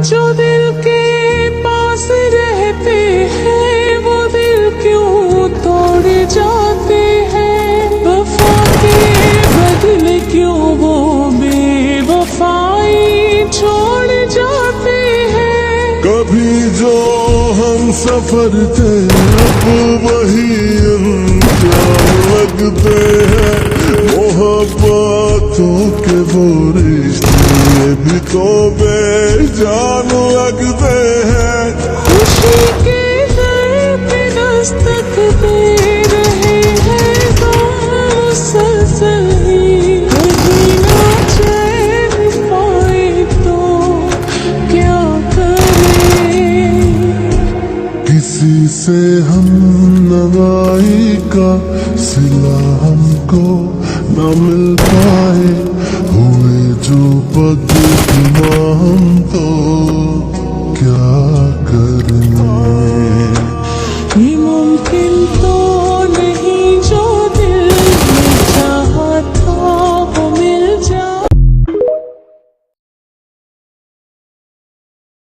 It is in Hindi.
जो दिल के पास रहते हैं वो दिल क्यों तोड़ जाते हैं। वफा के बदले क्यों वो बेवफाई छोड़ जाते हैं। कभी जो हम सफर थे अब वही अंजाम लगते हैं। मोहब्बतों के वो रिश्ते भी तो बेजान लगते हैं। खुशी के दर पे दस्तक दे रहे हैं गम मुसलसल ही। कहीं ना चैन पाए तो क्या करें। किसी से हम नवाई का सिला हमको न मिल पाए। हुए जो बदनाम हम तो